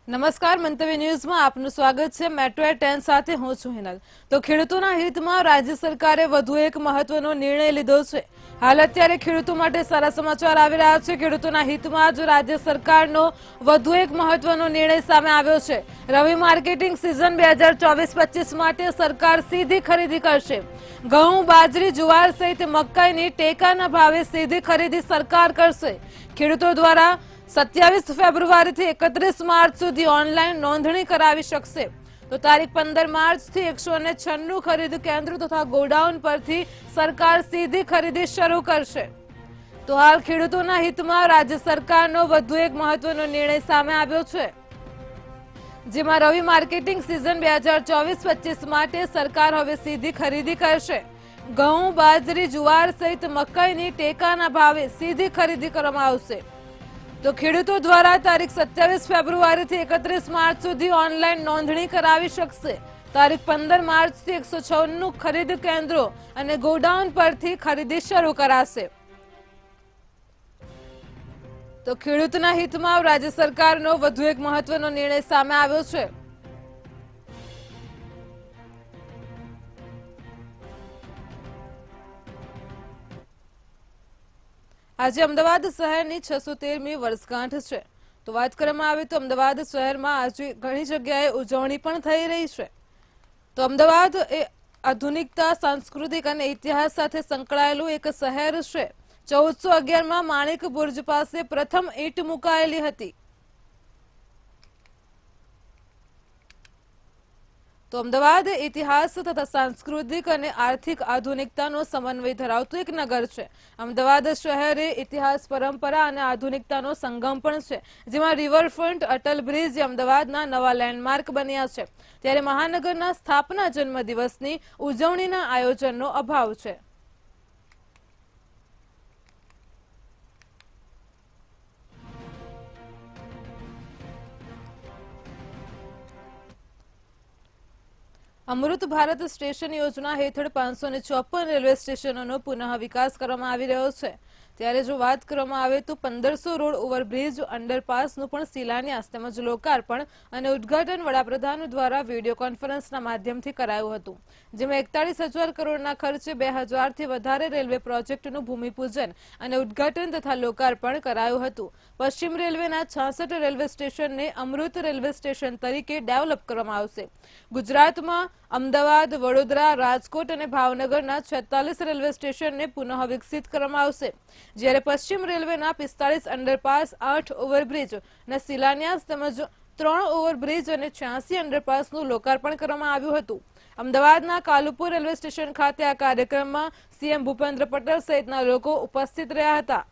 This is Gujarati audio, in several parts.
નમસ્કાર, મંતવ્ય ન્યૂઝમાં આપનું સ્વાગત છે। મેટ્રો 10 સાથે હું છું હિનલ। તો ખેડૂતોના હિતમાં રાજ્ય સરકારે વધુ એક મહત્વનો નિર્ણય લીધો છે। હાલ અત્યારે ખેડૂતો માટે સારા સમાચાર આવી રહ્યા છે। ખેડૂતોના હિતમાં જ રાજ્ય સરકારનો વધુ એક મહત્વનો નિર્ણય સામે આવ્યો છે। રવિ માર્કેટિંગ સિઝન 2024-25 માટે સરકાર સીધી ખરીદી કરશે। ઘઉં, બાજરી, જુવાર સહિત મકાઈની ટેકાના ભાવે સીધી ખરીદી સરકાર કરશે। ખેડૂતો દ્વારા 27 ફેબ્રુઆરીથી 31 માર્ચ સુધી ઓનલાઈન નોંધણી કરાવી શકશે। તો તારીખ 15 માર્ચથી 196 ખરીદ કેન્દ્રો તથા ગોડાઉન પરથી સરકાર સીધી ખરીદી શરૂ કરશે। તો હાલ ખેડૂતોના હિતમાં રાજ્ય સરકારનો વધુ એક મહત્વનો નિર્ણય સામે આવ્યો છે, જેમાં રવિ માર્કેટિંગ સિઝન 2024-25 માટે સરકાર હવે સીધી ખરીદી કરશે। ઘઉં, બાજરી, જુવાર સહિત મકાઈની ટેકાના ભાવે સીધી ખરીદી કરવામાં આવશે। તો ખેડૂતો દ્વારા તારીખ 27 ફેબ્રુઆરીથી 31 માર્ચ સુધી ઓનલાઈન નોંધણી કરાવી શકશે। તારીખ 15 માર્ચથી 196 ખરીદ કેન્દ્રો અને ગોડાઉન પરથી ખરીદી શરૂ કરાશે। તો ખેડૂતના હિતમાં રાજ્ય સરકારનો વધુ એક મહત્વનો નિર્ણય સામે આવ્યો છે। આજે અમદાવાદ શહેરની 613મી વર્ષગાંઠ છે। તો વાત કરવામાં આવે તો અમદાવાદ શહેરમાં આજે ઘણી જગ્યાએ ઉજવણી પણ થઈ રહી છે। તો અમદાવાદ એ આધુનિકતા, સાંસ્કૃતિક અને ઇતિહાસ સાથે સંકળાયેલું એક શહેર છે। 1411માં માણેક બુર્જ પાસે પ્રથમ ઈંટ મુકાયેલી હતી। તો અમદાવાદ ઇતિહાસ તથા સાંસ્કૃતિક અને આર્થિક આધુનિકતાનો સમન્વય ધરાવતું એક નગર છે। અમદાવાદ શહેર એ ઇતિહાસ, પરંપરા અને આધુનિકતાનો સંગમ પણ છે, જેમાં રિવરફ્રન્ટ, અટલ બ્રિજ અમદાવાદના નવા લેન્ડમાર્ક બન્યા છે। ત્યારે મહાનગરના સ્થાપના જન્મદિવસની ઉજવણીના આયોજનનો અભાવ છે। અમૃત ભારત સ્ટેશન યોજના હેઠળ 554 રેલવે સ્ટેશનોનો પુનઃ વિકાસ કરવામાં આવી રહ્યો છે। ત્યારે જો વાત કરવામાં આવે તો 1500 રોડ ઓવરબ્રિજ, અંડરપાસનું પણ શિલાન્યાસ તેમજ લોકાર્પણ અને ઉદ્ઘાટન વડાપ્રધાન દ્વારા વિડીયો કોન્ફરન્સના માધ્યમથી કરાયું હતું, જેમાં 41,000 કરોડના ખર્ચે 2000થી વધારે રેલવે પ્રોજેક્ટનું ભૂમિપૂજન અને ઉદ્ઘાટન તથા લોકાર્પણ કરાયું હતું। પશ્ચિમ રેલવેના 66 રેલવે સ્ટેશનને અમૃત રેલવે સ્ટેશન તરીકે ડેવલપ કરવામાં આવશે। ગુજરાતમાં અમદાવાદ, વડોદરા, રાજકોટ અને ભાવનગરના 46 રેલવે સ્ટેશનને પુનઃ વિકસિત કરવામાં આવશે, જ્યારે પશ્ચિમ રેલવેના 45 અંડરપાસ, 8 ઓવરબ્રિજ ના શિલાન્યાસ તેમજ 3 ઓવરબ્રિજ અને 86 અંડરપાસનું લોકાર્પણ કરવામાં આવ્યું હતું। અમદાવાદના કાલુપુર રેલવે સ્ટેશન ખાતે આ કાર્યક્રમમાં સીએમ ભૂપેન્દ્ર પટેલ સહિતના લોકો ઉપસ્થિત રહ્યા હતા।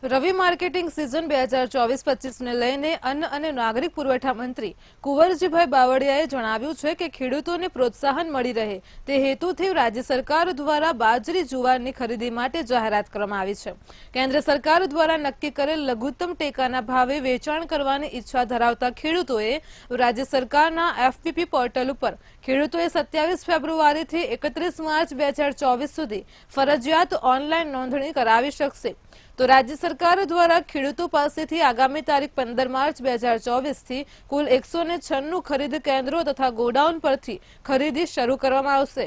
રવિ માર્કેટિંગ સિઝન 2024-25ને લઈને અન્ન અને નાગરિક પુરવઠા મંત્રી કુંવરજીભાઈ બાવળિયાએ જણાવ્યું છે કે ખેડૂતોને પ્રોત્સાહન મળી રહે તે હેતુથી રાજ્ય સરકાર દ્વારા બાજરી, જુવારની ખરીદી માટે જાહેરાત કરવામાં આવી છે। કેન્દ્ર સરકાર દ્વારા નક્કી કરેલ લઘુત્તમ ટેકાના ભાવે વેચાણ કરવાની ઈચ્છા ધરાવતા ખેડૂતોએ રાજ્ય સરકારના એફપીપી પોર્ટલ ઉપર ખેડૂતોએ 27 ફેબ્રુઆરીથી 31 માર્ચ 2024 સુધી ફરજિયાત ઓનલાઈન નોંધણી કરાવી શકશે। તો રાજ્ય સરકાર દ્વારા ખેડૂતો પાસેથી આગામી તારીખ 15 માર્ચ 2024થી કુલ 196 ખરીદ કેન્દ્રો તથા ગોડાઉન પરથી ખરીદી શરૂ કરવામાં આવશે।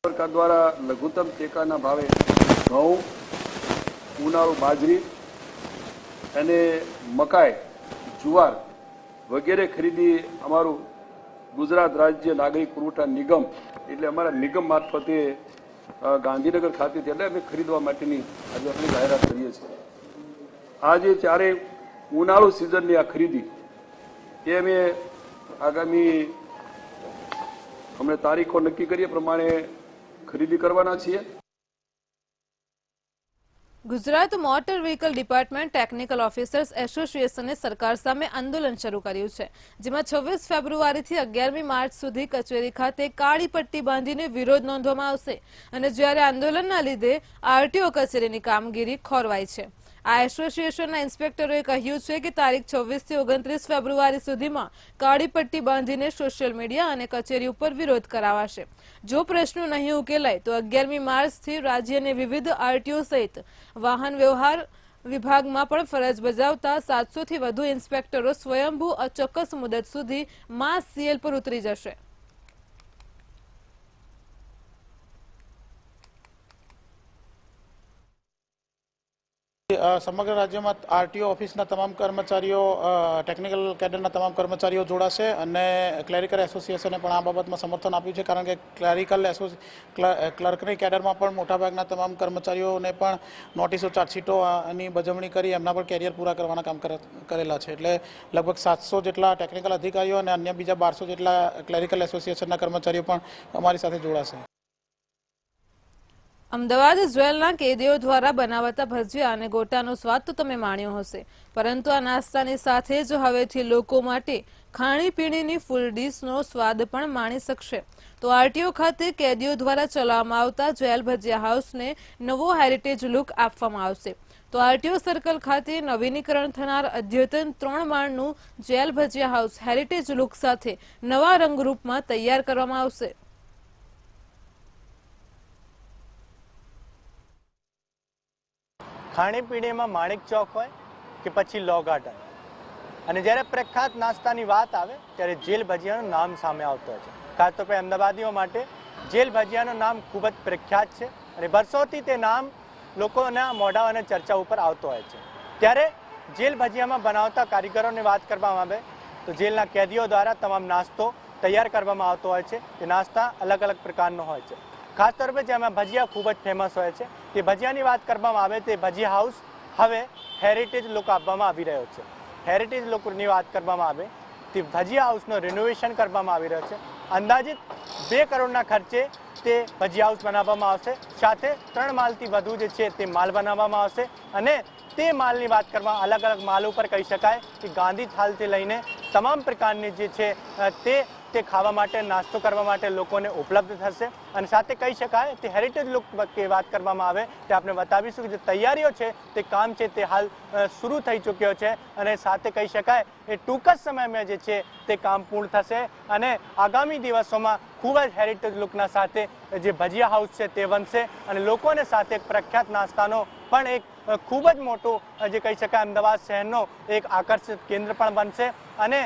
સરકાર દ્વારા લઘુત્તમ ટેકાના ભાવે ઘઉં, ઉનાળુ બાજરી અને મકાઈ, જુવાર વગેરે ખરીદી અમારું ગુજરાત રાજ્ય નાગરિક પુરવઠા નિગમ એટલે અમારા નિગમ મારફતે ગાંધીનગર ખાતેથી એટલે અમે ખરીદવા માટેની આજે અમે જાહેરાત કરીએ છીએ. આજે ત્યારે ઉનાળુ સિઝનની આ ખરીદી એ અમે આગામી અમને તારીખો નક્કી કરીએ પ્રમાણે ખરીદી કરવાના છીએ. Gujarat motor vehicle department technical officers એસોસિએશને સરકાર સામે આંદોલન શરૂ કર્યું છે, જેમાં 26 ફેબ્રુઆરીથી 11મી માર્ચ સુધી કચેરી ખાતે કાળી પટ્ટી બાંધીને વિરોધ નોંધવામાં આવશે અને જ્યારે આંદોલનના લીધે આરટીઓ કચેરીની કામગીરી ખોરવાઈ છે. આ એસોસિએશનના ઇન્સ્પેક્ટરોએ કહ્યું છે કે તારીખ 26 થી 29 ફેબ્રુઆરી સુધીમાં કાળી પટ્ટી બાંધીને સોશિયલ મીડિયા અને કચેરી ઉપર વિરોધ કરાવાશે. જો પ્રશ્નો નહીં ઉકેલાય તો 11મી માર્ચથી રાજ્યની વિવિધ આરટીઓ સહિત વાહન વ્યવહાર વિભાગમાં પણ ફરજ બજાવતા 700 થી વધુ ઇન્સ્પેક્ટરો સ્વયંભૂ અચોક્કસ મુદત સુધી માસ સીએલ પર ઉતરી જશે. સમગ્ર રાજ્યમાં આરટીઓ ઓફિસના તમામ કર્મચારીઓ, ટેકનિકલ કેડરના તમામ કર્મચારીઓ જોડાશે અને ક્લેરિકલ એસોસિએશને પણ આ બાબતમાં સમર્થન આપ્યું છે, કારણ કે ક્લર્કની કેડરમાં પણ મોટાભાગના તમામ કર્મચારીઓને પણ નોટિસો, ચાર્જશીટોની બજવણી કરી એમના પણ કેરિયર પૂરા કરવાના કામ કરેલા છે. એટલે લગભગ 700 જેટલા ટેકનિકલ અધિકારીઓ અને અન્ય બીજા 1200 જેટલા ક્લેરિકલ એસોસિએશનના કર્મચારીઓ પણ અમારી સાથે જોડાશે. અમદાવાદ જેલના કેદીઓ દ્વારા બનાવાતા ભજીયા અને ગોટાનો સ્વાદ તો તમે માણ્યો હશે, પરંતુ આ નાસ્તાની સાથે જ હવેથી લોકો માટે ખાણીપીણીની ફૂલ ડીશનો સ્વાદ પણ માણી શકશે. તો આરટીઓ ખાતે કેદીઓ દ્વારા ચલાવવામાં આવતા જેલ ભજીયા હાઉસને નવો હેરિટેજ લુક આપવામાં આવશે. તો આરટીઓ સર્કલ ખાતે નવીનીકરણ થનાર અદ્યતન 3 માળનું જેલ ભજીયા હાઉસ હેરિટેજ લુક સાથે નવા રંગરૂપમાં તૈયાર કરવામાં આવશે. ખાણીપીણીમાં માણેક ચોક હોય કે પછી લો ગાર્ડન, અને જ્યારે પ્રખ્યાત નાસ્તાની વાત આવે ત્યારે જેલ ભજીયાનું નામ સામે આવતું હોય છે. ખાસ તો અમદાવાદીઓ માટે જેલ ભજીયાનું નામ ખૂબ જ પ્રખ્યાત છે અને વર્ષોથી તે નામ લોકોના મોઢા અને ચર્ચા ઉપર આવતો હોય છે. ત્યારે જેલ ભજીયામાં બનાવતા કારીગરોની વાત કરવામાં આવે તો જેલના કેદીઓ દ્વારા તમામ નાસ્તો તૈયાર કરવામાં આવતો હોય છે. તે નાસ્તા અલગ અલગ પ્રકારનો હોય છે. ખાસ તौर पे જેમાં ભજીયા ખૂબ જ ફેમસ હોય છે, તે ભજીયાની વાત કરવામાં આવે તે ભજીયા હાઉસ હવે હેરિટેજ લુક આપવામાં આવી રહ્યો છે. હેરિટેજ લુકની વાત કરવામાં આવે તે ભજીયા હાઉસનું રિનોવેશન કરવામાં આવી રહ્યો છે. અંદાજિત 2 કરોડના ખર્ચે તે ભજીયા હાઉસ બનાવવામાં આવશે. સાથે 3 માળથી વધુ જે છે તે માળ બનાવવામાં આવશે અને તે માળની વાત કરવામાં અલગ અલગ માળ ઉપર કહી શકાય કે ગાંધી થાળથી લઈને તમામ પ્રકારની જે છે તે ખાવા માટે, નાસ્તો કરવા માટે લોકોને ઉપલબ્ધ થશે. અને સાથે કહી શકાય તે હેરિટેજ લુક કે વાત કરવામાં આવે તે આપણે બતાવીશું કે જે તૈયારીઓ છે, તે કામ છે તે હાલ શરૂ થઈ ચૂક્યો છે અને સાથે કહી શકાય એ ટૂંક જ સમયમાં જે છે તે કામ પૂર્ણ થશે અને આગામી દિવસોમાં ખૂબ જ હેરિટેજ લુકના સાથે જે ભજીયા હાઉસ છે તે બનશે અને લોકોને સાથે પ્રખ્યાત નાસ્તાનો પણ એક ખૂબ જ મોટું જે કહી શકાય અમદાવાદ શહેરનો એક આકર્ષિત કેન્દ્ર પણ બનશે. અને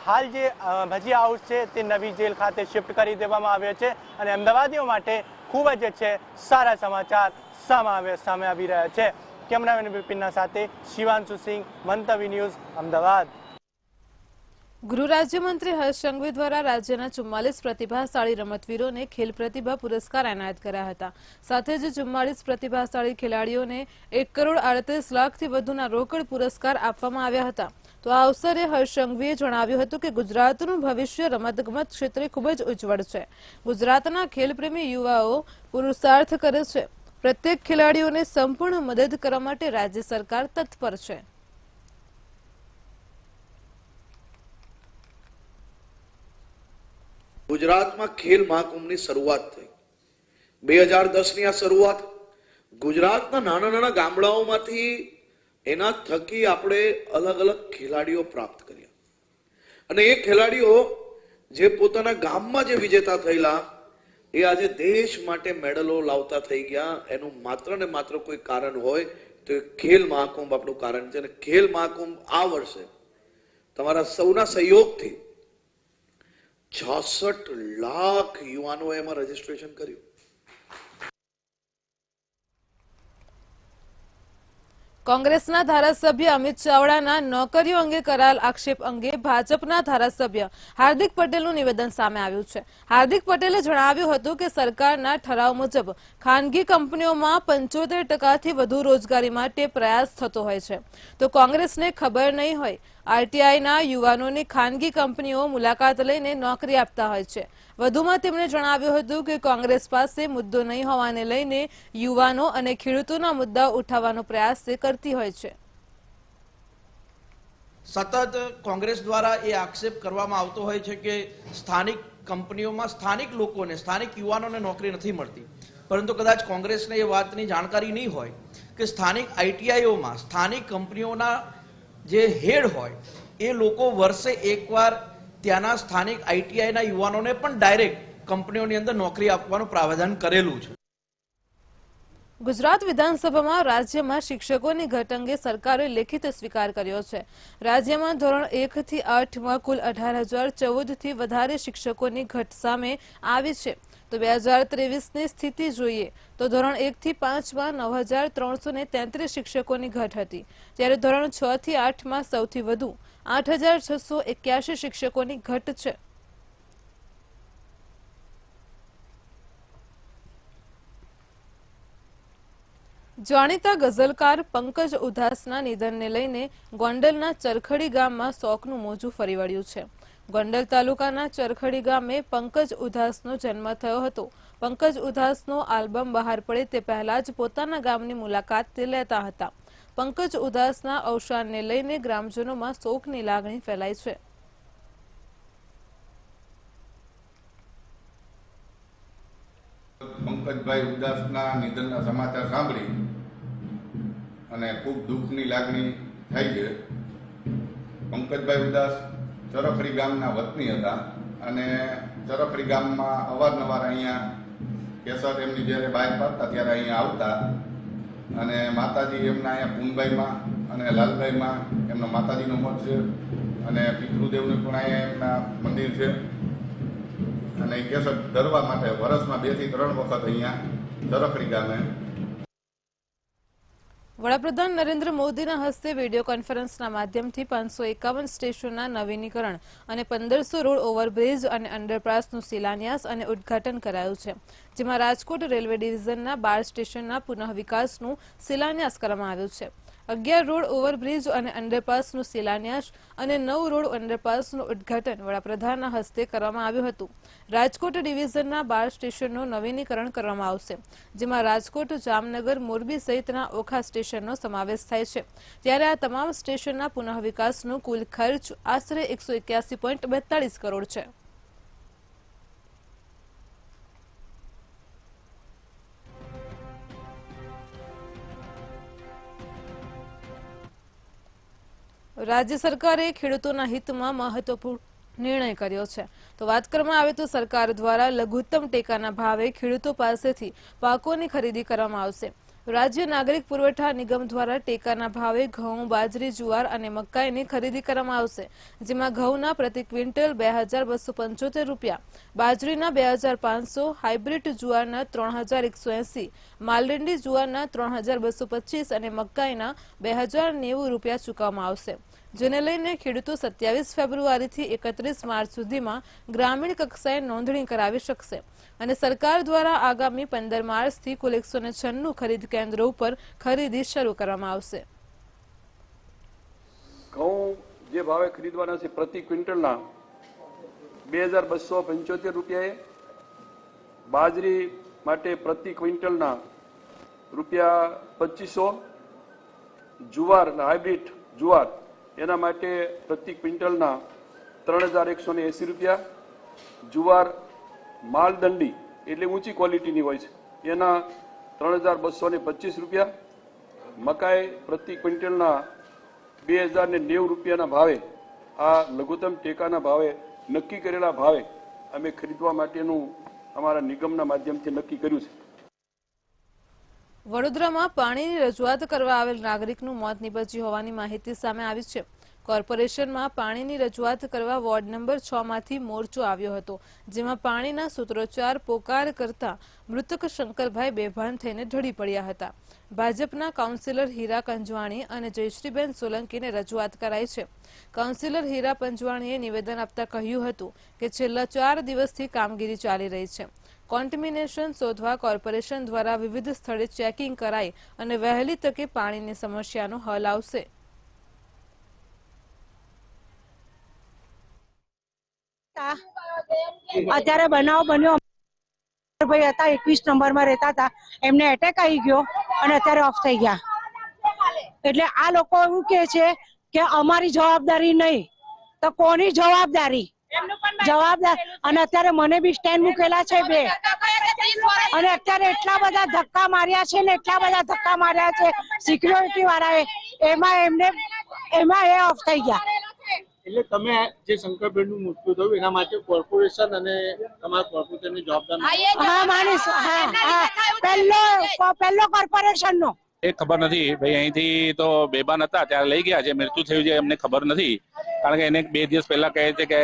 હાલ જે ભજીયા હાઉસ છે તે નવી જેલ ખાતે શિફ્ટ કરી દેવામાં આવ્યો છે અને અમદાવાદીઓ માટે ખૂબ જ છે સારા સમાચાર સામે આવી રહ્યા છે. કેમેરામેન બિપિનના સાથે શિવાંશુ સિંહ, મંતવી ન્યૂઝ, અમદાવાદ. ગૃહ રાજ્યમંત્રી હર્ષ સંઘવી દ્વારા રાજ્યના 44 પ્રતિભાશાળી રમતવીરોને ખેલ પ્રતિભા પુરસ્કાર એનાયત કર્યા હતા. સાથે જ 44 પ્રતિભાશાળી ખેલાડીઓને 1,38,00,000 થી વધુના રોકડ પુરસ્કાર આપવામાં આવ્યા હતા. તો આ અવસરે હર્ષ સંઘવીએ જણાવ્યું હતું કે ગુજરાતનું ભવિષ્ય રમતગમત ક્ષેત્રે ખૂબ જ ઉજ્જવળ છે. ગુજરાતના ખેલપ્રેમી યુવાઓ પુરુષાર્થ કરે છે. પ્રત્યેક ખેલાડીઓને સંપૂર્ણ મદદ કરવા માટે રાજ્ય સરકાર તત્પર છે. ગુજરાતમાં ખેલ મહાકુંભની શરૂઆત થઈ 2010ની આ શરૂઆત ગુજરાતના નાના નાના ગામડાઓમાંથી એના થકી આપણે અલગ અલગ ખેલાડીઓ પ્રાપ્ત કર્યા અને એ ખેલાડીઓ જે પોતાના ગામમાં જે વિજેતા થયેલા એ આજે દેશ માટે મેડલો લાવતા થઈ ગયા. એનું માત્ર ને માત્ર કોઈ કારણ હોય તો એ ખેલ મહાકુંભ આપણું કારણ છે. અને ખેલ મહાકુંભ આ વર્ષે તમારા સૌના સહયોગથી 66 લાખ યુવાનોએ એમાં રજીસ્ટ્રેશન કર્યું. કોંગ્રેસના ધારાસભ્ય અમિત ચાવડાના નોકરીઓ અંગે કરાયેલ આક્ષેપ અંગે ભાજપના ધારાસભ્ય હાર્દિક પટેલનું નિવેદન સામે આવ્યું છે. હાર્દિક પટેલે જણાવ્યું હતું કે સરકારના ઠરાવ મુજબ ખાનગી કંપનીઓમાં 75% વધુ રોજગારી માટે પ્રયાસ થતો હોય છે, તો કોંગ્રેસને ખબર નહીં હોય. આરટીઆઈના યુવાનોની ખાનગી કંપનીઓ મુલાકાત લઈને નોકરી આપતા હોય છે. વધુમાં તેમણે જણાવ્યું હતું કે કોંગ્રેસ પાસે મુદ્દો નહીં હોવાને લઈને યુવાનો અને ખેડૂતોના મુદ્દા ઉઠાવવાનો પ્રયાસ કરતી હોય છે. સતત કોંગ્રેસ દ્વારા એ આક્ષેપ કરવામાં આવતો હોય છે કે સ્થાનિક કંપનીઓમાં સ્થાનિક લોકોને, સ્થાનિક યુવાનોને નોકરી નથી મળતી, પરંતુ કદાચ કોંગ્રેસને એ વાતની જાણકારી નહીં હોય કે સ્થાનિક આઈટીઆઈઓમાં સ્થાનિક કંપનીઓના જે હેડ હોય એ લોકો વર્ષે એકવાર ત્યાંના સ્થાનિક આઈટીઆઈના યુવાનોને પણ ડાયરેક્ટ કંપનીઓની અંદર નોકરી આપવાનું પ્રાવધાન કરેલું છે. ગુજરાત વિધાનસભામાં રાજ્યમાં શિક્ષકોની ઘટ અંગે સરકારે લેખિત સ્વીકાર કર્યો છે. રાજ્યમાં ધોરણ 1 થી 8માં કુલ 18,014 થી વધારે શિક્ષકોની ઘટ સામે આવી છે. તો 2023ની સ્થિતિ જોઈએ તો ધોરણ 1 થી 5માં 9,333 શિક્ષકોની ઘટ હતી, જ્યારે ધોરણ 6 થી 8માં સૌથી વધુ 8,681 શિક્ષકોની ઘટ છે. જાણીતા ગઝલકાર પંકજ ઉધાસના નિધનને લઈને ગોંડલના ચરખડી ગામમાં શોકનું મોજું ફરી વળ્યું છે. ગોંડલ તાલુકાના ચરખડી ગામે પંકજ ઉધાસનો જન્મ થયો હતો. પંકજ ઉધાસનો આલ્બમ બહાર પડે તે પહેલા જ પોતાના ગામની મુલાકાત તે લેતા હતા. પંકજ ઉધાસના અવસાનને લઈને ગ્રામજનોમાં શોકની લાગણી ફેલાઈ છે. પંકજભાઈ ઉદાસના નિધનના સમાચાર સાંભળી અને ખૂબ દુઃખની લાગણી થઈ છે. પંકજભાઈ ઉદાસ ચરખડી ગામના વતની હતા અને ચરખડી ગામમાં અવારનવાર અહીંયા કેસર એમની જ્યારે બહાર પાડતા ત્યારે અહીંયા આવતા અને માતાજી એમના અહીંયા પૂનભાઈમાં અને લાલભાઈમાં એમનો માતાજીનો મઠ છે અને પિતૃદેવનું પણ અહીંયા એમના મંદિર છે અને કેસર ધરવા માટે વર્ષમાં 2 થી 3 વખત અહીંયા ચરખડી ગામે. વડાપ્રધાન નરેન્દ્ર મોદીના હસ્તે વિડીયો કોન્ફરન્સના માધ્યમથી 551 સ્ટેશનના નવીનીકરણ અને 1500 રોડ ઓવરબ્રિજ અને અંડરપાસનું શિલાન્યાસ અને ઉદ્ઘાટન કરાયું છે, જેમાં રાજકોટ રેલવે ડિવિઝનના 12 સ્ટેશનના પુનઃ વિકાસનું શિલાન્યાસ કરવામાં આવ્યું છે. 11 રોડ ઓવરબ્રિજ અને અંડરપાસનું શિલાન્યાસ અને 9 રોડ અંડરપાસનું ઉદ્ઘાટન વડાપ્રધાનના હસ્તે કરવામાં આવ્યું હતું. રાજકોટ ડિવિઝનના 12 સ્ટેશનનું નવીનીકરણ કરવામાં આવશે, જેમાં રાજકોટ, જામનગર, મોરબી સહિતના ઓખા સ્ટેશનનો સમાવેશ થાય છે. ત્યારે આ તમામ સ્ટેશનના પુનઃ વિકાસનો કુલ ખર્ચ આશરે 181.42 કરોડ છે. રાજ્ય સરકારે ખેડૂતોના હિતમાં મહત્વપૂર્ણ નિર્ણય કર્યો છે. તો વાત કરવામાં આવે તો સરકાર દ્વારા લઘુત્તમ ટેકાના ભાવે ખેડૂતો પાસેથી પાકોની ખરીદી કરવામાં આવશે. રાજ્ય નાગરિક પુરવઠા નિગમ દ્વારા ટેકાના ભાવે ઘઉં, બાજરી, જુવાર અને મકાઈની ખરીદી કરવામાં આવશે, જેમાં ઘઉંના પ્રતિ ક્વિન્ટલ 2,275 રૂપિયા, બાજરીના 2,500, હાઇબ્રિડ જુવારના 3,180, માલરંડી જુવારના 3,225 અને મકાઈના 2,090 રૂપિયા ચૂકવવામાં આવશે, જેને લઈને ખેડૂતો 27 ફેબ્રુઆરીથી 31 માર્ચ સુધીમાં ગ્રામીણ કક્ષાએ નોંધણી કરાવી શકશે અને સરકાર દ્વારા આગામી 15 માર્ચથી કુલ 196 ખરીદ કેન્દ્રો ઉપર ખરીદી શરૂ કરવામાં આવશે. ઘઉં જે ભાવે ખરીદવાના છે પ્રતિ ક્વિન્ટલના 2,275 રૂપિયાએ, બાજરી માટે પ્રતિ ક્વિન્ટલના ₹2,500, જુવાર હાઇબ્રિડ જુવાર એના માટે પ્રતિ ક્વિન્ટલના 3,180 રૂપિયા, જુવાર માલદંડી એટલે ઊંચી ક્વોલિટીની હોય છે એના 3,225 રૂપિયા, મકાઈ પ્રતિ ક્વિન્ટલના 2,090 રૂપિયાના ભાવે આ લઘુત્તમ ટેકાના ભાવે નક્કી કરેલા ભાવે અમે ખરીદવા માટેનું અમારા નિગમના માધ્યમથી નક્કી કર્યું છે. વડોદરામાં પાણીની રજૂઆત કરવા આવેલ નાગરિકનું મોત નીપજ્યું હોવાની માહિતી સામે આવી છે. કોર્પોરેશનમાં પાણીની રજૂઆત કરવા વોર્ડ નંબર 6 માંથી મોરચો આવ્યો હતો, જેમાં પાણીના સૂત્રોચ્ચાર પોકાર કરતા મૃતક શંકરભાઈ બેભાન થઈને ઢળી પડ્યા હતા. ભાજપના કાઉન્સિલર હીરા પંજવાણી અને જયશ્રીબેન સોલંકીને રજૂઆત કરાઈ છે. કાઉન્સિલર હીરા પંજવાણીએ નિવેદન આપતા કહ્યું હતું કે છેલ્લા 4 દિવસથી કામગીરી ચાલી રહી છે. કોન્ટેમિનેશન શોધવા કોર્પોરેશન દ્વારા વિવિધ સ્થળે ચેકિંગ કરાઈ અને વહેલી તકે પાણીની સમસ્યાનો હલ આવશે. અત્યારે બનાવ બન્યો, ભાઈ હતા 21 નંબરમાં રહેતા હતા, એમને એટેક આવી ગયો અને અત્યારે ઓફ થઈ ગયા. એટલે આ લોકો એવું કે છે કે અમારી જવાબદારી નહીં, તો કોની જવાબદારી? જવાબદાર. અને અત્યારે મને બી સ્ટેન્ડ મૂકેલા છે 2, અને અત્યારે એટલા બધા ધક્કા માર્યા છે ને એટલા બધા ધક્કા માર્યા છે સિક્યોરિટી વાળાએ, એમાં એ ઓફ થઈ ગયા. એટલે તમે જે શંકરભાઈનું મૃત્યુ થયું એના માટે કોર્પોરેશન અને તમારા કોર્પોરેશનની જવાબદારી? હા માનીશ. હા, પહેલો કોર્પોરેશનનો. એ ખબર નથી ભાઈ, અહીંથી તો બેભાન હતા ત્યારે લઈ ગયા છે. મૃત્યુ થયું છે એમને ખબર નથી, કારણ કે એને 2 દિવસ પહેલા કહે છે કે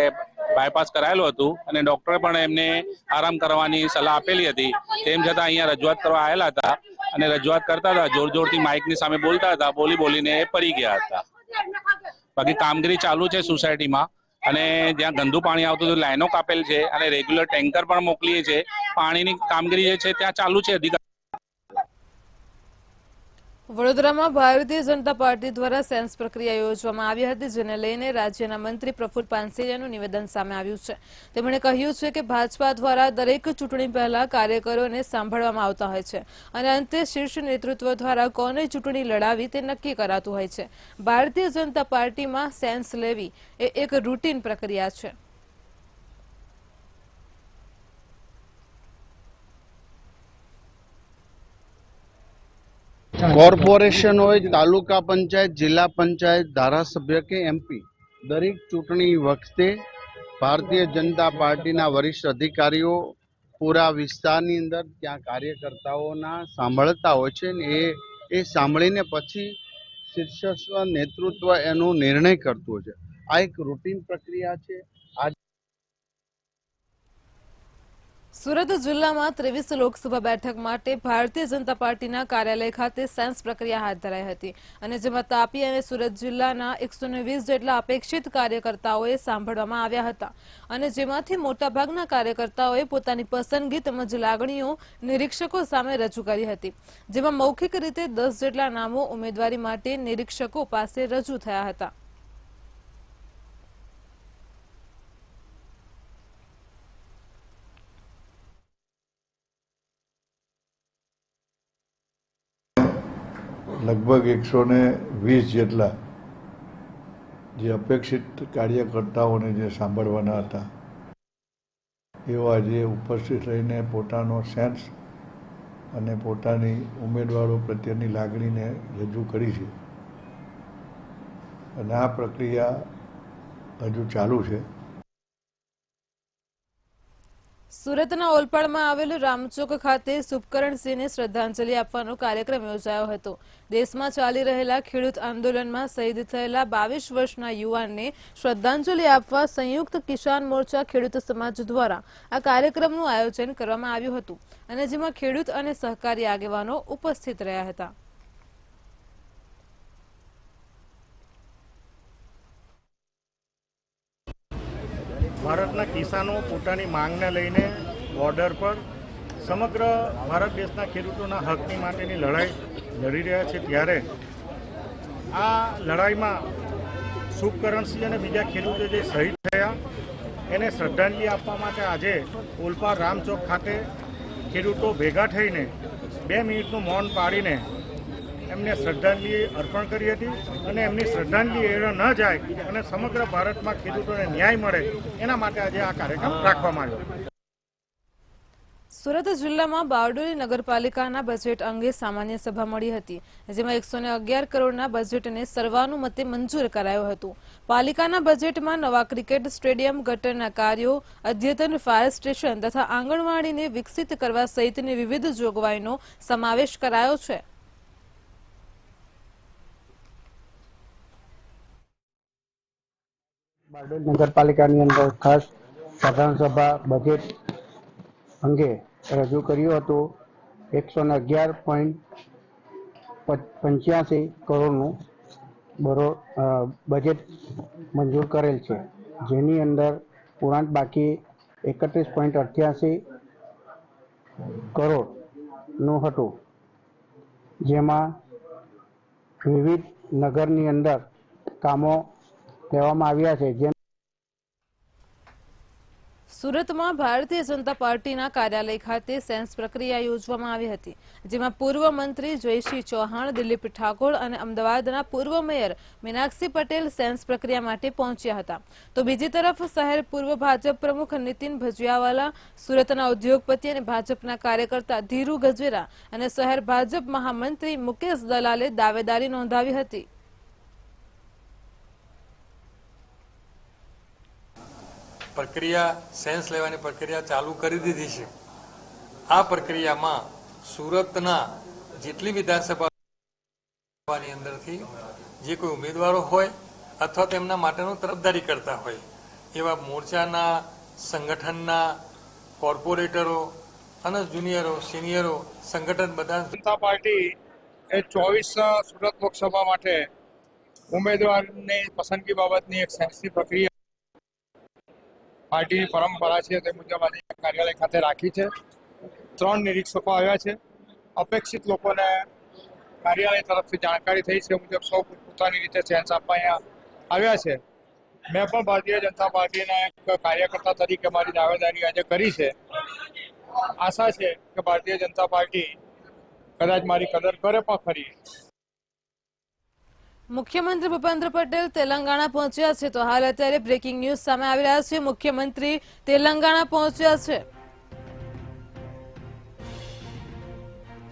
બાયપાસ કરાયેલું હતું અને ડોક્ટરે પણ એમને આરામ કરવાની સલાહ આપેલી હતી. તેમ છતાં અહીંયા રજૂઆત કરવા આવેલા હતા અને રજૂઆત કરતા હતા, જોર જોરથી માઇકની સામે બોલતા હતા, બોલીને એ પડી ગયા હતા. બાકી કામગીરી ચાલુ છે સોસાયટીમાં, અને જ્યાં ગંદુ પાણી આવતું હતું લાઈનો કાપેલ છે અને રેગ્યુલર ટેન્કર પણ મોકલીએ છીએ. પાણીની કામગીરી જે છે ત્યાં ચાલુ છે. વડોદરામાં ભારતીય જનતા પાર્ટી દ્વારા સેન્સ પ્રક્રિયા યોજવામાં આવી હતી, જેને લઈને રાજ્યના મંત્રી પ્રફુલ પાનસેરિયાનું નિવેદન સામે આવ્યું છે. તેમણે કહ્યું છે કે ભાજપા દ્વારા દરેક ચૂંટણી પહેલા કાર્યકરોને સાંભળવામાં આવતા હોય છે અને અંતે શીર્ષ નેતૃત્વ દ્વારા કોને ચૂંટણી લડાવી તે નક્કી કરાતું હોય છે. ભારતીય જનતા પાર્ટીમાં સેન્સ લેવી એ એક રૂટીન પ્રક્રિયા છે. કોર્પોરેશન હોય, તાલુકા પંચાયત, જિલ્લા પંચાયત, ધારાસભ્ય કે MP, દરેક ચૂંટણી વખતે ભારતીય જનતા પાર્ટીના વરિષ્ઠ અધિકારીઓ પૂરા વિસ્તારની અંદર ત્યાં કાર્યકર્તાઓના સાંભળતા હોય છે ને એ સાંભળીને પછી શીર્ષસ્થ નેતૃત્વ એનો નિર્ણય કરતું હોય છે. આ એક રૂટીન પ્રક્રિયા છે. સુરત જિલ્લામાં 23 લોકસભા બેઠક માટે ભારતીય જનતા પાર્ટીના કાર્યાલય ખાતે સેન્સ પ્રક્રિયા હાથ ધરાઈ હતી અને જેમાં તાપી અને સુરત જિલ્લાના 120 જેટલા અપેક્ષિત કાર્યકર્તાઓએ સાંભળવામાં આવ્યા હતા અને જેમાંથી મોટાભાગના કાર્યકર્તાઓએ પોતાની પસંદગી તેમજ લાગણીઓ નિરીક્ષકો સામે રજૂ કરી હતી, જેમાં મૌખિક રીતે 10 જેટલા નામો ઉમેદવારી માટે નિરીક્ષકો પાસે રજૂ થયા હતા. લગભગ 120 જેટલા જે અપેક્ષિત કાર્યકર્તાઓને જે સાંભળવાના હતા એવા જે ઉપસ્થિત રહીને પોતાનો સેન્સ અને પોતાની ઉમેદવારો પ્રત્યેની લાગણીને રજૂ કરી છે અને આ પ્રક્રિયા હજુ ચાલુ છે. સુરતના ઓલપાડમાં આવેલ રામચોક ખાતે શુભકરણસિંહને શ્રદ્ધાંજલિ આપવાનો કાર્યક્રમ યોજાયો હતો. દેશમાં ચાલી રહેલા ખેડૂત આંદોલનમાં શહીદ થયેલા 22 વર્ષના યુવાનને શ્રદ્ધાંજલિ આપવા સંયુક્ત કિસાન મોરચા ખેડૂત સમાજ દ્વારા આ કાર્યક્રમનું આયોજન કરવામાં આવ્યું હતું અને જેમાં ખેડૂત અને સહકારી આગેવાનો ઉપસ્થિત રહ્યા હતા. ભારતના કિસાનો પોતાની માંગને લઈને બોર્ડર પર સમગ્ર ભારત દેશના ખેડૂતોના હકની માટેની લડાઈ લડી રહ્યા છે, ત્યારે આ લડાઈમાં શુભકરણસિંહ અને બીજા ખેડૂતો જે શહીદ થયા એને શ્રદ્ધાંજલિ આપવા માટે આજે ઓલપાડ રામચોક ખાતે ખેડૂતો ભેગા થઈને 2 મિનિટનું મૌન પાડીને એમને શ્રદ્ધાંજલિ અર્પણ કરી હતી અને એમની શ્રદ્ધાંજલિ એળો ન જાય અને સમગ્ર ભારતમાં ખેડૂતોને ન્યાય મળે એના માટે આજે આ કાર્યક્રમ રાખવામાં આવ્યો. સુરત જિલ્લામાં બારડોલી નગરપાલિકાના બજેટ અંગે સામાન્ય સભા મળી હતી, જેમાં 111 કરોડના બજેટને સર્વાનુમતે મંજૂર કરાયું હતું. પાલિકાના બજેટમાં નવા ક્રિકેટ સ્ટેડિયમ, ગટરના કાર્યો, અદ્યતન ફાયર સ્ટેશન તથા આંગણવાડીને વિકસિત કરવા સહિતની વિવિધ જોગવાઈનો સમાવેશ કરાયો છે. બારડોલી નગરપાલિકાની અંદર ખાસ સાધારણ સભા બજેટ અંગે રજૂ કર્યું હતું. 111.85 કરોડનું બજેટ મંજૂર કરેલ છે, જેની અંદર પુરાંત બાકી 31.88 કરોડનું હતું, જેમાં વિવિધ નગરની અંદર કામો લેવામાં આવ્યા છે. જેમ સુરતમાં ભારતીય જનતા પાર્ટીના કાર્યાલય ખાતે સેન્સ પ્રક્રિયા યોજવામાં આવી હતી, જેમાં પૂર્વ મંત્રી જયશ્રી ચૌહાણ, દિલીપ ઠાકોર અને અમદાવાદના પૂર્વ મેયર મીનાક્ષી પટેલ સેન્સ પ્રક્રિયા માટે પહોંચ્યા હતા. તો બીજી તરફ શહેર પૂર્વ ભાજપ પ્રમુખ નીતિન ભજીયાવાલા, સુરતના ઉદ્યોગપતિ અને ભાજપના કાર્યકર્તા ધીરુ ગજેરા અને શહેર ભાજપ મહામંત્રી મુકેશ દલાલે દાવેદારી નોંધાવી હતી. પ્રક્રિયા સેન્સ લેવાની પ્રક્રિયા ચાલુ કરી દીધી છે. આ પ્રક્રિયામાં સુરતના જેટલી વિધાનસભાની અંદરથી જે કોઈ ઉમેદવારો હોય અથવા તેમના માટેનું તરફદારી કરતા હોય એવા મોરચાના, સંગઠનના, કોર્પોરેટરો અને જુનિયરો, સિનિયરો સંગઠન બધા જનતા પાર્ટી એ 24 સુરત લોકસભા માટે ઉમેદવારની પસંદગી બાબતની એક સેન્સની પ્રક્રિયા પાર્ટીની પરંપરા છે તે મુજબ આજે કાર્યાલય ખાતે રાખી છે. 3 નિરીક્ષકો આવ્યા છે. અપેક્ષિત લોકોને કાર્યાલય તરફથી જાણકારી થઈ છે મુજબ સૌ પોતાની રીતે સેન્સ આપવા અહીંયા આવ્યા છે. મેં પણ ભારતીય જનતા પાર્ટીના એક કાર્યકર્તા તરીકે મારી દાવેદારી આજે કરી છે. આશા છે કે ભારતીય જનતા પાર્ટી કદાચ મારી કદર કરે પણ ખરી. મુખ્યમંત્રી ભૂપેન્દ્ર પટેલ તેલંગાણા પહોંચ્યા છે. તો હાલ અત્યારે બ્રેકિંગ ન્યૂઝ સામે આવી રહ્યા છે. મુખ્યમંત્રી તેલંગાણા પહોંચ્યા છે.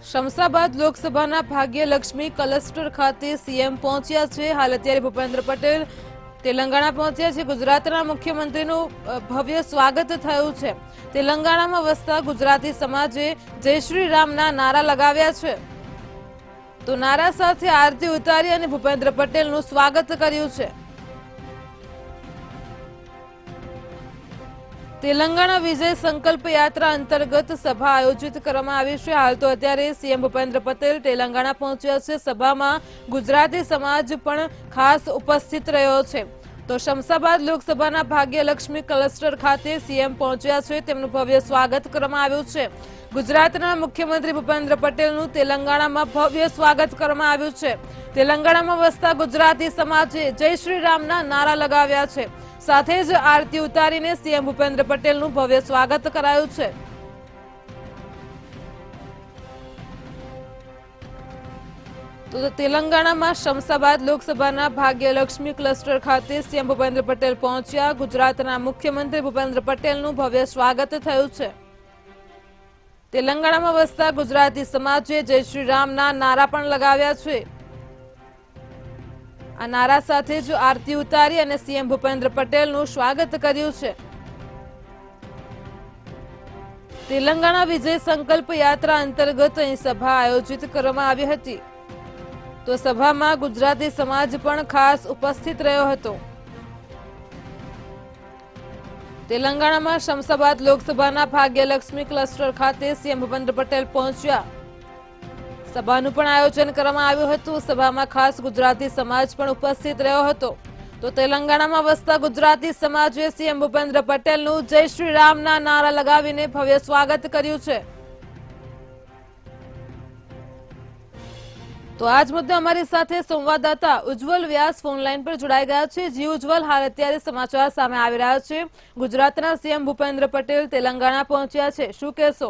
શમશાબાદ લોકસભાના ભાગ્યલક્ષ્મી ક્લસ્ટર ખાતે સીએમ પહોંચ્યા છે. હાલ અત્યારે ભૂપેન્દ્ર પટેલ તેલંગાણા પહોંચ્યા છે. ગુજરાતના મુખ્યમંત્રીનું ભવ્ય સ્વાગત થયું છે. તેલંગાણામાં વસતા ગુજરાતી સમાજે જય શ્રી રામના નારા લગાવ્યા છે. તો નારા સાથે આરતી ઉતારી અને ભૂપેન્દ્ર પટેલનું સ્વાગત કર્યું છે. તેલંગાણા વિજય સંકલ્પ યાત્રા અંતર્ગત સભા આયોજિત કરવામાં આવી છે. હાલ તો અત્યારે સીએમ ભૂપેન્દ્ર પટેલ તેલંગાણા પહોંચ્યા છે. સભામાં ગુજરાતી સમાજ પણ ખાસ ઉપસ્થિત રહ્યો છે. તો શમશાબાદ લોકસભાના ભાગ્યલક્ષ્મી ક્લસ્ટર ખાતે સીએમ પહોંચ્યા છે. તેમનું ભવ્ય સ્વાગત કરવામાં આવ્યું છે. ગુજરાતના મુખ્યમંત્રી ભૂપેન્દ્ર પટેલનું તેલંગાણામાં ભવ્ય સ્વાગત કરવામાં આવ્યું છે. તેલંગાણામાં વસતા ગુજરાતી સમાજે જય શ્રી રામના નારા લગાવ્યા છે. સાથે જ આરતી ઉતારીને સીએમ ભૂપેન્દ્ર પટેલનું ભવ્ય સ્વાગત કરાયું છે. તો તેલંગાણામાં શમશાબાદ લોકસભાના ભાગ્યલક્ષ્મી ક્લસ્ટર ખાતે સીએમ ભૂપેન્દ્ર પટેલ પહોંચ્યા. ગુજરાતના મુખ્યમંત્રી ભૂપેન્દ્ર પટેલનું ભવ્ય સ્વાગત થયું છે. તેલંગાણામાં વસતા ગુજરાતી સમાજે જય શ્રી રામના નારા પણ લગાવ્યા છે. આ નારા સાથે જ આરતી ઉતારી અને સીએમ ભૂપેન્દ્ર પટેલનું સ્વાગત કર્યું છે. તેલંગાણા વિજય સંકલ્પ યાત્રા અંતર્ગત અહીં સભા આયોજિત કરવામાં આવી હતી. તો સભામાં ગુજરાતી સમાજ પણ ખાસ ઉપસ્થિત રહ્યો હતો. તેલંગાણામાં શમશાબાદ લોકસભાના ભાગ્યલક્ષ્મી ક્લસ્ટર ખાતે સીએમ ભૂપેન્દ્ર પટેલ પહોંચ્યા. સભાનું પણ આયોજન કરવામાં આવ્યું હતું. સભામાં ખાસ ગુજરાતી સમાજ પણ ઉપસ્થિત રહ્યો હતો. તો તેલંગાણામાં વસતા ગુજરાતી સમાજે સીએમ ભૂપેન્દ્ર પટેલનું જય શ્રી રામના નારા લગાવીને ભવ્ય સ્વાગત કર્યું છે. તો આજ મુદ્દે અમારી સાથે સંવાદદાતા ઉજ્જવલ વ્યાસ ફોન લાઈન પર જોડાઈ ગયા છે. જી ઉજ્જવલ, હાલ અત્યારે સમાચાર સામે આવી રહ્યા છે. ગુજરાતના સીએમ ભૂપેન્દ્ર પટેલ તેલંગાણા પહોંચ્યા છે. શું કહેશો?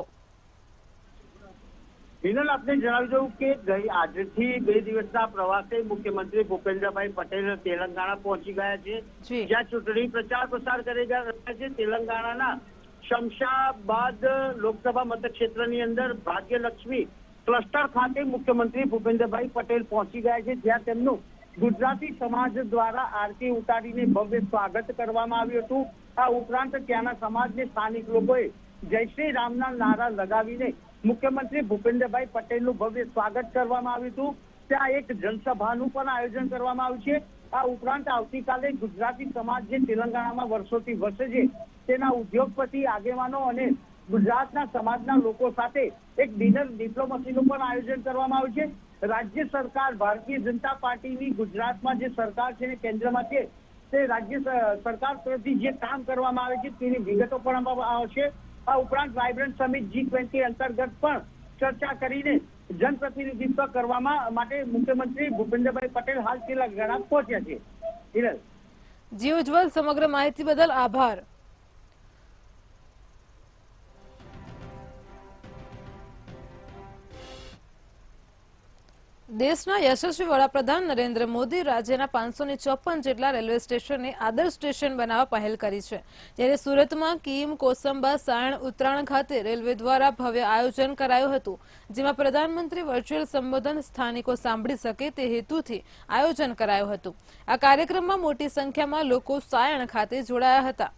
હિનલ, આપને જણાવી દઉં કે આજથી 2 દિવસના પ્રવાસે મુખ્યમંત્રી ભૂપેન્દ્રભાઈ પટેલ તેલંગાણા પહોંચી ગયા છે, જ્યાં ચૂંટણી પ્રચાર પ્રસાર કરી રહ્યા છે. તેલંગાણાના શમશાબાદ લોકસભા મતક્ષેત્રની અંદર ભાગ્યલક્ષ્મી ક્લસ્ટર ખાતે મુખ્યમંત્રી ભૂપેન્દ્રભાઈ પટેલ પહોંચી ગયા છે, જ્યાં તેમનું ગુજરાતી સમાજ દ્વારા આરતી ઉતારીને ભવ્ય સ્વાગત કરવામાં આવ્યું હતું. આ ઉપરાંત ત્યાંના સમાજને સ્થાનિક લોકોએ જય શ્રી રામના નારા લગાવીને મુખ્યમંત્રી ભૂપેન્દ્રભાઈ પટેલનું ભવ્ય સ્વાગત કરવામાં આવ્યું હતું. ત્યાં એક જનસભાનું પણ આયોજન કરવામાં આવ્યું છે. આ ઉપરાંત આવતીકાલે ગુજરાતી સમાજ જે તેલંગાણામાં વર્ષોથી વસે છે તેના ઉદ્યોગપતિ આગેવાનો અને ગુજરાતના સમાજના લોકો સાથે એક ડિનર ડિપ્લોમસીનું પણ આયોજન કરવામાં આવ્યું છે। રાજ્ય સરકાર ભારતીય જનતા પાર્ટીની ગુજરાતમાં જે સરકાર છે અને કેન્દ્રમાં છે તે રાજ્ય સરકાર તરફથી જે કામ કરવામાં આવે છે તેની વિગતો પણ આવશે। આ ઉપરાંત વાઇબ્રન્ટ સમિટ G20 અંતર્ગત પણ ચર્ચા કરીને જનપ્રતિનિધિત્વ કરવામાં માટે મુખ્યમંત્રી ભૂપેન્દ્રભાઈ પટેલ હાલ તેલંગાણા પહોંચ્યા છે। હિરલ જી ઉજ્જવલ, સમગ્ર માહિતી બદલ આભાર। દેશના યશસ્વી વડાપ્રધાન નરેન્દ્ર મોદી રાજ્યના 554 જેટલા રેલવે સ્ટેશનને આદર્શ સ્ટેશન બનાવવા પહેલ કરી છે, જ્યારે સુરતમાં કીમ, કોસંબા, સાયણ, ઉત્તરાયણ ખાતે રેલવે દ્વારા ભવ્ય આયોજન કરાયું હતું, જેમાં પ્રધાનમંત્રી વર્ચ્યુઅલ સંબોધન સ્થાનિકો સાંભળી શકે તે હેતુથી આયોજન કરાયું હતું। આ કાર્યક્રમમાં મોટી સંખ્યામાં લોકો સાયણ ખાતે જોડાયા હતા।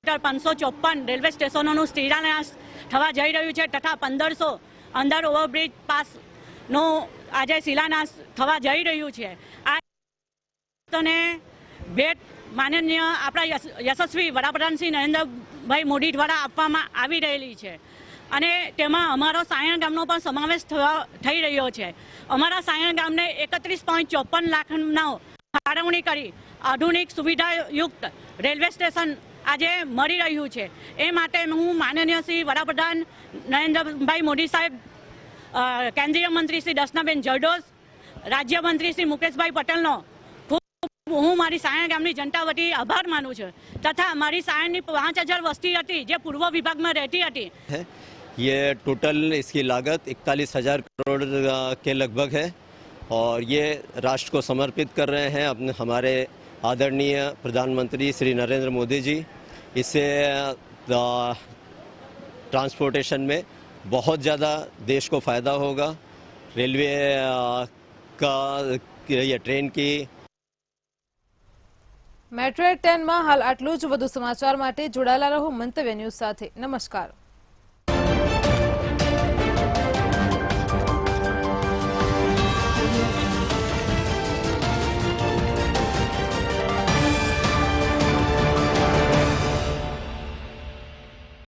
554 રેલવે સ્ટેશનોનું શિલાન્યાસ થવા જઈ રહ્યું છે તથા 1500 અંડર ઓવરબ્રિજ પાસનું આજે શિલાન્યાસ થવા જઈ રહ્યું છે। આ ભેટ માનનીય આપણા યશસ્વી વડાપ્રધાન શ્રી નરેન્દ્રભાઈ મોદી દ્વારા આપવામાં આવી રહેલી છે અને તેમાં અમારો સાયણ ગામનો પણ સમાવેશ થઈ રહ્યો છે। અમારા સાયણ ગામને 31.54 લાખનો ફાળવણી કરી આધુનિક સુવિધાયુક્ત રેલવે સ્ટેશન આજે મળી રહ્યું છે। એ માટે હું માનનીય શ્રી વડાપ્રધાન નરેન્દ્રભાઈ મોદી સાહેબ, કેન્દ્રીય મંત્રી શ્રી દર્શનાબેન જરદોશ, રાજ્યમંત્રી શ્રી મુકેશભાઈ પટેલનો ખૂબ હું મારી સાયણ ગામની જનતા વતી આભાર માનું છું તથા મારી સાયણની 5000 વસ્તી હતી જે પૂર્વ વિભાગમાં રહેતી હતી। ये टोटल इसकी लागत 41,000 करोड़ के लगभग है और ये राष्ट्र को समर्पित कर रहे हैं अपने हमारे आदरणीय प्रधानमंत्री श्री नरेंद्र मोदी जी। इससे ट्रांसपोर्टेशन में बहुत ज़्यादा देश को फ़ायदा होगा। रेलवे का ये ट्रेन की મેટ્રો 10 માં હાલ આટલું જ। વધુ સમાચાર માટે જોડાયેલા રહો મંતવ્ય ન્યૂઝ સાથે। નમસ્કાર।